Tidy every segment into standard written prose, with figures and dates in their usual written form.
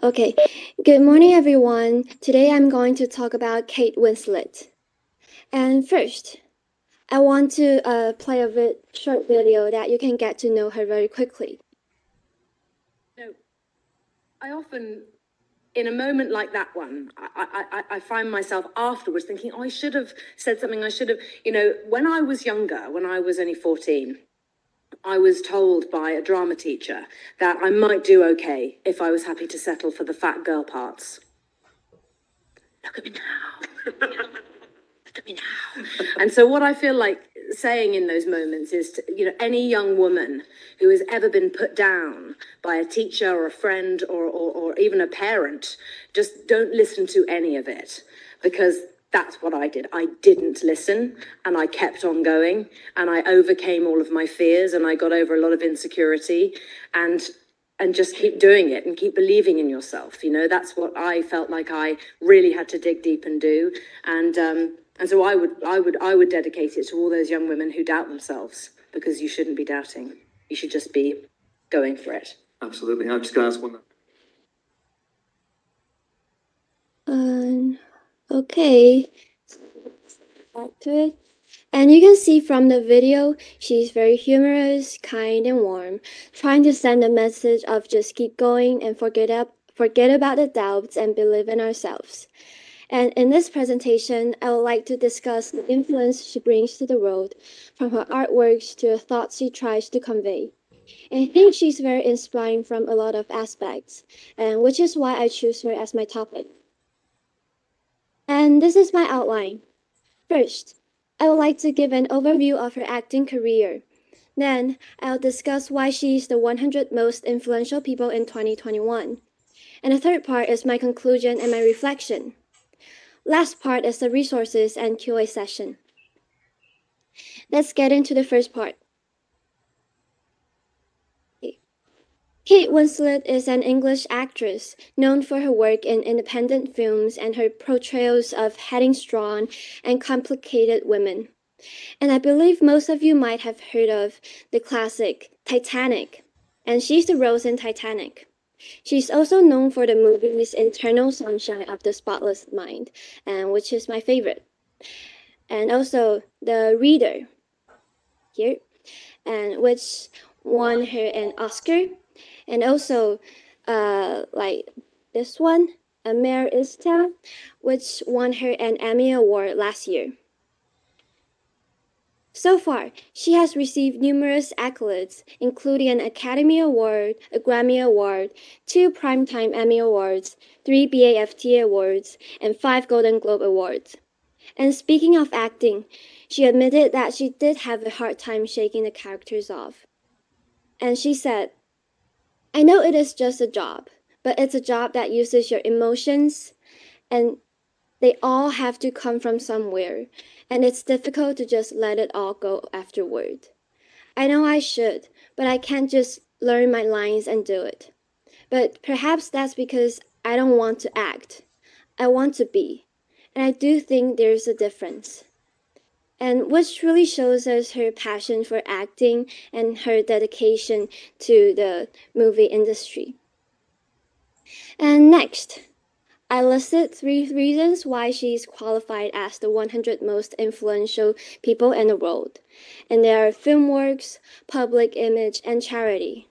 Okay, good morning, everyone. Today I'm going to talk about Kate Winslet. And first, I want to play a short video that you can get to know her very quickly. I often, in a moment like that one, I find myself afterwards thinking, oh, I should have said something. When I was younger, when I was only 14, I was told by a drama teacher that I might do okay if I was happy to settle for the fat girl parts. Look at me now. Look at me now. And so what I feel like saying in those moments is to, any young woman who has ever been put down by a teacher or a friend or even a parent, just don't listen to any of it, because that's what I did. I didn't listen, and I kept on going, and I overcame all of my fears, and I got over a lot of insecurity, and just keep doing it and keep believing in yourself. That's what I felt like I really had to dig deep and do. And so I would dedicate it to all those young women who doubt themselves, because you shouldn't be doubting. You should just be going for it. Absolutely. I'm just going to ask one. Okay, back to it. And you can see from the video, she's very humorous, kind, and warm, trying to send a message of just keep going and forget about the doubts and believe in ourselves. And in this presentation, I would like to discuss the influence she brings to the world, from her artworks to the thoughts she tries to convey. And I think she's very inspiring from a lot of aspects, and which is why I choose her as my topic. And this is my outline. First, I would like to give an overview of her acting career. Then, I'll discuss why she's the 100 most influential people in 2021. And the third part is my conclusion and my reflection. Last part is the resources and QA session. Let's get into the first part. Kate Winslet is an English actress known for her work in independent films and her portrayals of headstrong and complicated women. And I believe most of you might have heard of the classic Titanic, and she's the Rose in Titanic. She's also known for the movies Eternal Sunshine of the Spotless Mind, and which is my favorite. And also The Reader, here, and which won her an Oscar. And also, like this one, Mare Istell, which won her an Emmy Award last year. So far, she has received numerous accolades, including an Academy Award, a Grammy Award, 2 Primetime Emmy Awards, 3 BAFTA Awards, and 5 Golden Globe Awards. And speaking of acting, she admitted that she did have a hard time shaking the characters off. And she said, I know it is just a job, but it's a job that uses your emotions, and they all have to come from somewhere, and it's difficult to just let it all go afterward. I know I should, but I can't just learn my lines and do it. But perhaps that's because I don't want to act. I want to be. And I do think there's a difference. And which really shows us her passion for acting and her dedication to the movie industry. And next, I listed 3 reasons why she's qualified as the 100 most influential people in the world. And they are film works, public image, and charity.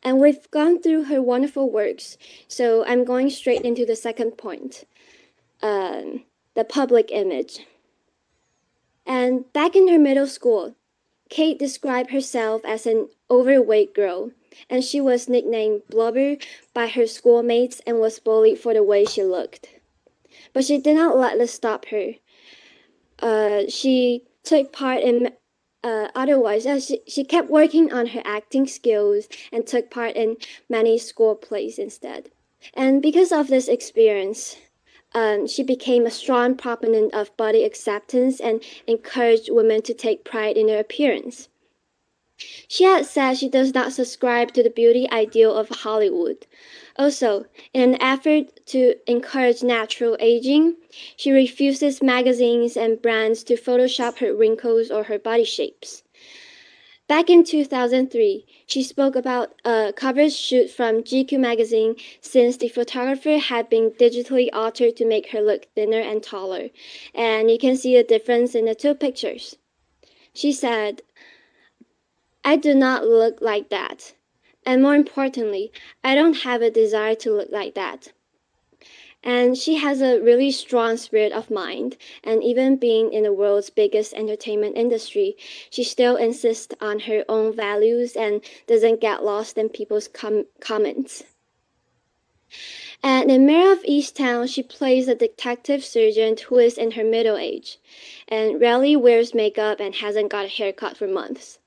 And we've gone through her wonderful works, so I'm going straight into the second point, the public image. And back in her middle school, Kate described herself as an overweight girl, and she was nicknamed Blubber by her schoolmates and was bullied for the way she looked. But she did not let this stop her. She took part in she kept working on her acting skills and took part in many school plays instead. And because of this experience, she became a strong proponent of body acceptance and encouraged women to take pride in their appearance. She had said she does not subscribe to the beauty ideal of Hollywood. Also, in an effort to encourage natural aging, she refuses magazines and brands to Photoshop her wrinkles or her body shapes. Back in 2003, she spoke about a cover shoot from GQ magazine since the photographer had been digitally altered to make her look thinner and taller. And you can see the difference in the two pictures. She said, "I do not look like that. And more importantly, I don't have a desire to look like that." And she has a really strong spirit of mind, and even being in the world's biggest entertainment industry, she still insists on her own values and doesn't get lost in people's comments. And in Mayor of Easttown, she plays a detective sergeant who is in her middle age and rarely wears makeup and hasn't got a haircut for months.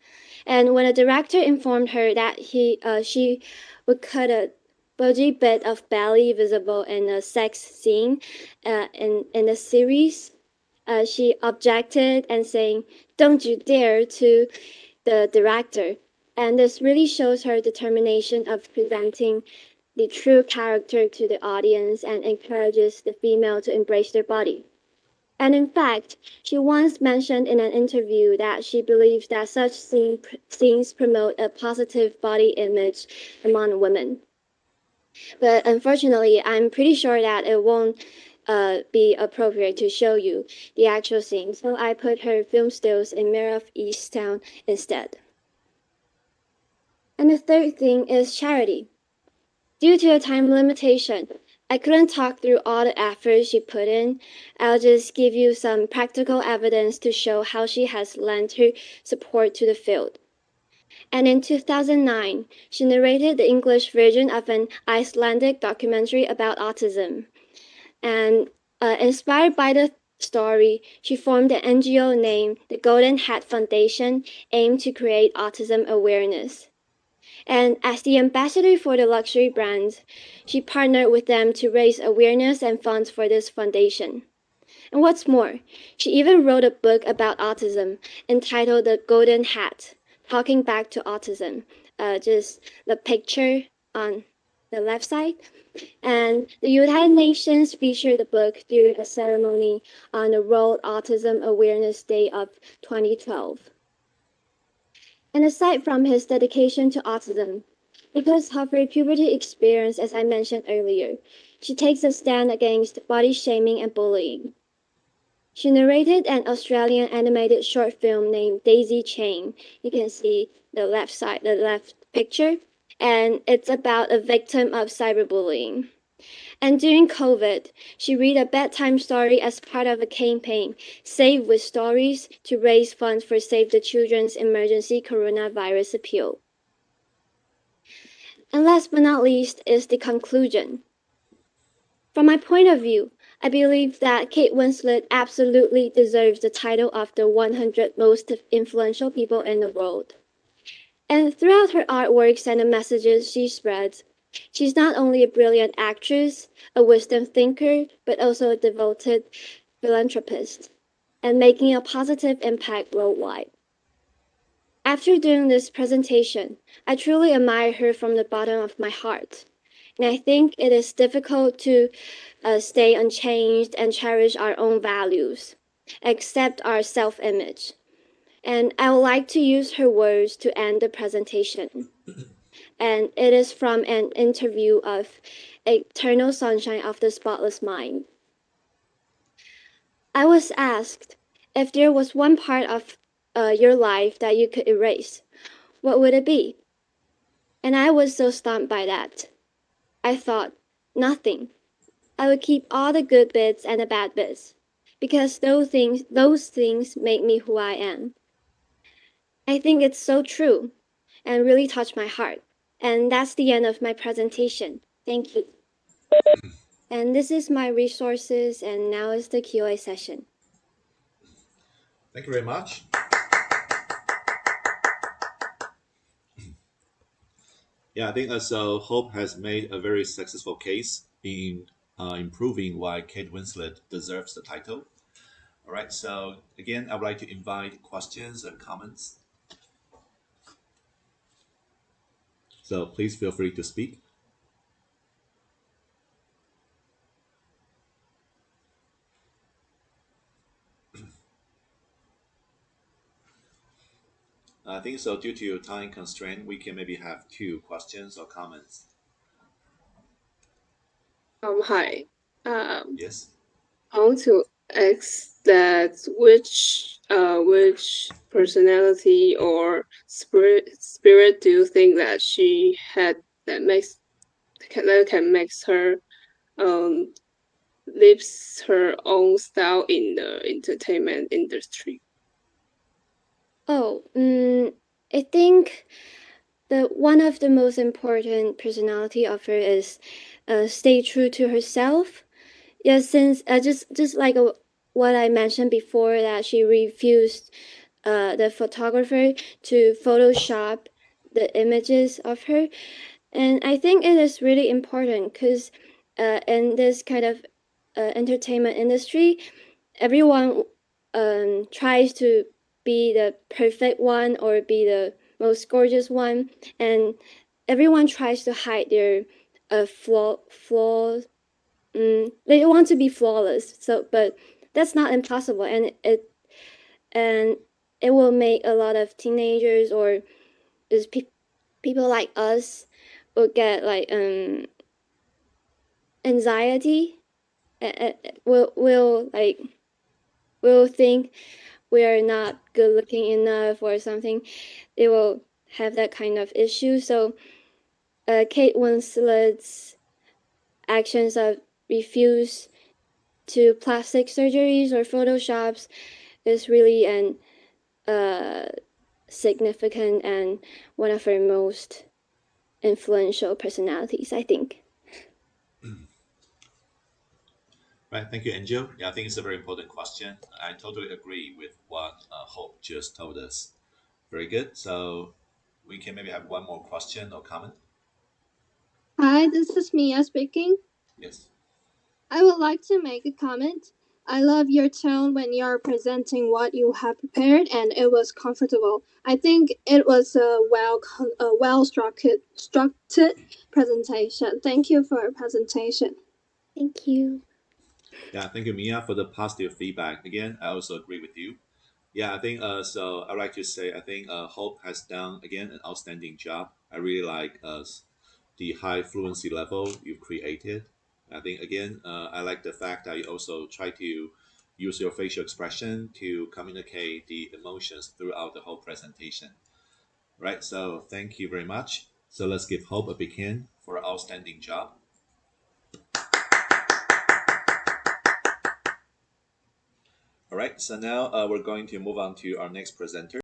And when a director informed her that she would cut a bulgy bit of belly visible in a sex scene in the series, she objected and saying, "Don't you dare," to the director. And this really shows her determination of presenting the true character to the audience and encourages the female to embrace their body. And in fact, she once mentioned in an interview that she believes that such scenes promote a positive body image among women. But unfortunately, I'm pretty sure that it won't be appropriate to show you the actual scene, so I put her film stills in Mayor of Easttown instead. And the third thing is charity. Due to a time limitation, I couldn't talk through all the efforts she put in. I'll just give you some practical evidence to show how she has lent her support to the field. And in 2009, she narrated the English version of an Icelandic documentary about autism. And inspired by the story, she formed an NGO named the Golden Hat Foundation, aimed to create autism awareness. And as the ambassador for the luxury brands, she partnered with them to raise awareness and funds for this foundation. And what's more, she even wrote a book about autism entitled The Golden Hat, Talking Back to Autism. Just the picture on the left side. And the United Nations featured the book during a ceremony on the World Autism Awareness Day of 2012. And aside from his dedication to autism, because of her puberty experience, as I mentioned earlier, she takes a stand against body shaming and bullying. She narrated an Australian animated short film named Daisy Chain. You can see the left picture, and it's about a victim of cyberbullying. And during COVID, she read a bedtime story as part of a campaign, Save with Stories, to raise funds for Save the Children's emergency coronavirus appeal. And last but not least is the conclusion. From my point of view, I believe that Kate Winslet absolutely deserves the title of the 100 most influential people in the world. And throughout her artworks and the messages she spreads, she's not only a brilliant actress, a wisdom thinker, but also a devoted philanthropist, and making a positive impact worldwide. After doing this presentation, I truly admire her from the bottom of my heart. And I think it is difficult to stay unchanged and cherish our own values, accept our self image. And I would like to use her words to end the presentation. And it is from an interview of Eternal Sunshine of the Spotless Mind. I was asked if there was one part of your life that you could erase, what would it be? And I was so stunned by that. I thought, nothing. I would keep all the good bits and the bad bits, because those things make me who I am. I think it's so true and really touched my heart. And that's the end of my presentation. Thank you. And this is my resources, and now is the QA session. Thank you very much. Yeah, I think so. Hope has made a very successful case in improving why Kate Winslet deserves the title. All right, so again, I would like to invite questions and comments. So please feel free to speak. think so. Due to time constraint, we can maybe have 2 questions or comments. Hi. Yes. I want to ask that which personality or spirit do you think that she had that can makes her um lives her own style in the entertainment industry? Oh, I think the one of the most important personality of her is stay true to herself. Yeah, since just like what I mentioned before, that she refused the photographer to Photoshop the images of her, and I think it is really important because in this kind of entertainment industry, everyone tries to be the perfect one or be the most gorgeous one, and everyone tries to hide their flaws. They want to be flawless, so but that's not impossible, and it will make a lot of teenagers or just people like us will get like anxiety. Will like will think we are not good looking enough or something. They will have that kind of issue. So Kate Winslet's actions of refuse to plastic surgeries or photoshops is really an significant and one of her most influential personalities, I think. Right. Thank you, Angel. Yeah, I think it's a very important question. I totally agree with what Hope just told us. Very good. So we can maybe have one more question or comment. Hi, this is Mia speaking. Yes. I would like to make a comment. I love your tone when you're presenting what you have prepared, and it was comfortable. I think it was a well structured presentation. Thank you for your presentation. Thank you. Yeah, thank you, Mia, for the positive feedback. Again, I also agree with you. Yeah, I think so. I like to say I think Hope has done again an outstanding job. I really like the high fluency level you've created. I think again, I like the fact that you also try to use your facial expression to communicate the emotions throughout the whole presentation. Right. So thank you very much. So let's give Hope a big hand for an outstanding job. All right. So now we're going to move on to our next presenter.